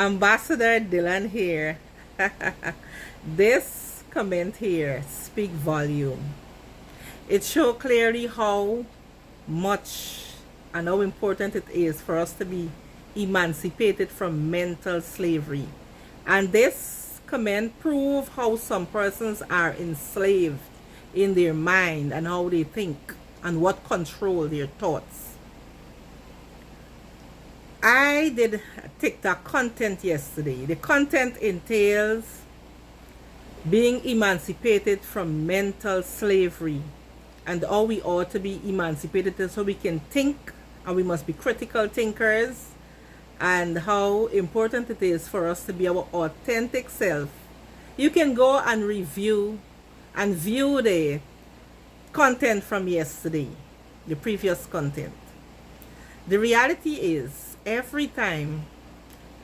Ambassador Dylan here. This comment here speak volume. It shows clearly how much and how important it is for us to be emancipated from mental slavery. And this comment prove how some persons are enslaved in their mind and how they think and what control their thoughts. I did TikTok content yesterday. The content entails being emancipated from mental slavery and how we ought to be emancipated so we can think, and we must be critical thinkers, and how important it is for us to be our authentic self. You can go and review and view the content from yesterday, the previous content. The reality is, every time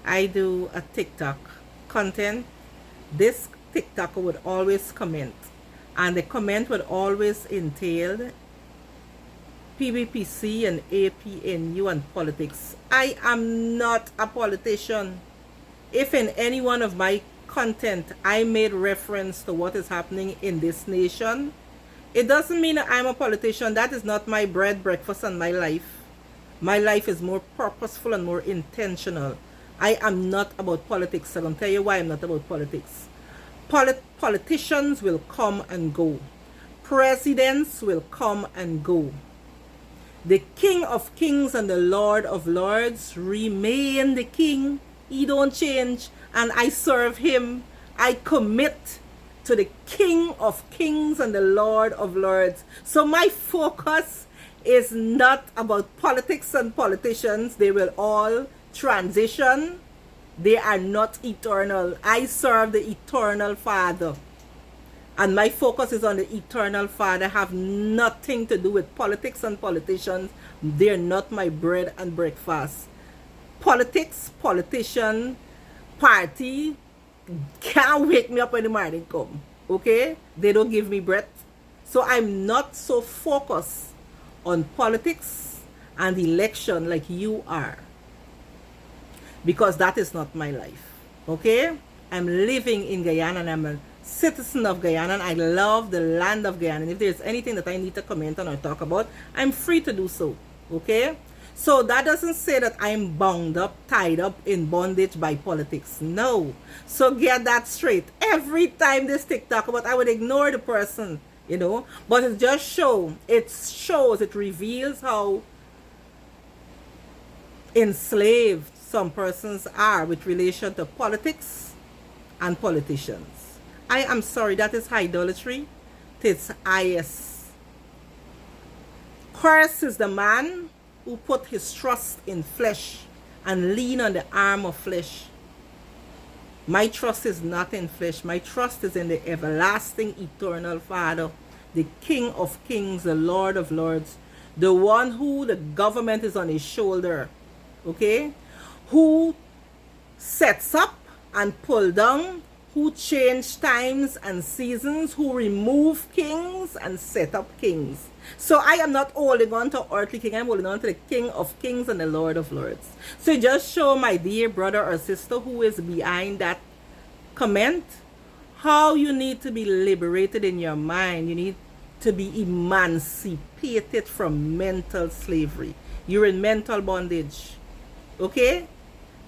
I do a TikTok content, this TikToker would always comment, and the comment would always entail PBPC and APNU and politics. I am not a politician. If in any one of my content I made reference to what is happening in this nation, it doesn't mean that I'm a politician. That is not my bread, breakfast, and my life. My life is more purposeful and more intentional. I am not about politics. I'm going to tell you why I'm not about politics. Politicians will come and go. Presidents will come and go. The King of Kings and the Lord of Lords remain the King. He don't change. And I serve him. I commit to the King of Kings and the Lord of Lords. So my focus is not about politics and politicians. They will all transition. They are not eternal. I serve the eternal Father, and my focus is on the eternal Father. Have nothing to do with politics and politicians. They're not my bread and breakfast. Politics, politician, party can't wake me up when the morning come. Okay? They don't give me breath. So I'm not so focused on politics and election like you are, because that is not my life. Okay? I'm living in Guyana and I'm a citizen of Guyana, and I love the land of Guyana. And if there's anything that I need to comment on or talk about, I'm free to do so. Okay? So that doesn't say that I'm bound up, tied up in bondage by politics. No. So get that straight. Every time this TikTok about, I would ignore the person, you know, but it just shows, it reveals how enslaved some persons are with relation to politics and politicians. I am sorry, that is idolatry. It's IS. Cursed is the man who put his trust in flesh and lean on the arm of flesh. My trust is not in flesh. My trust is in the everlasting, eternal Father, the King of Kings, the Lord of Lords, the one who the government is on his shoulder, okay? Who sets up and pull down, who change times and seasons, who remove kings and set up kings. So I am not holding on to earthly king. I'm holding on to the King of Kings and the Lord of Lords. So just show my dear brother or sister who is behind that comment how you need to be liberated in your mind. You need to be emancipated from mental slavery. You're in mental bondage. Okay?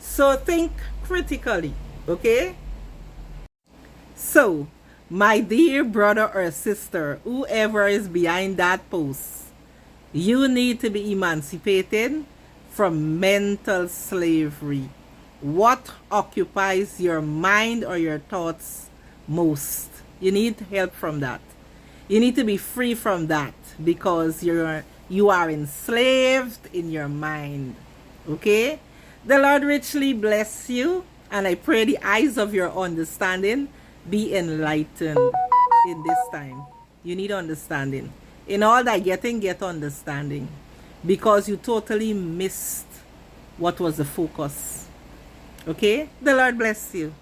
So think critically. Okay? So, my dear brother or sister, whoever is behind that post, you need to be emancipated from mental slavery. What occupies your mind or your thoughts most? You need help from that. You need to be free from that, because you are enslaved in your mind. Okay? The Lord richly bless you, and I pray the eyes of your understanding be enlightened in this time. You need understanding. In all that getting, get understanding, because you totally missed what was the focus. Okay? The Lord bless you.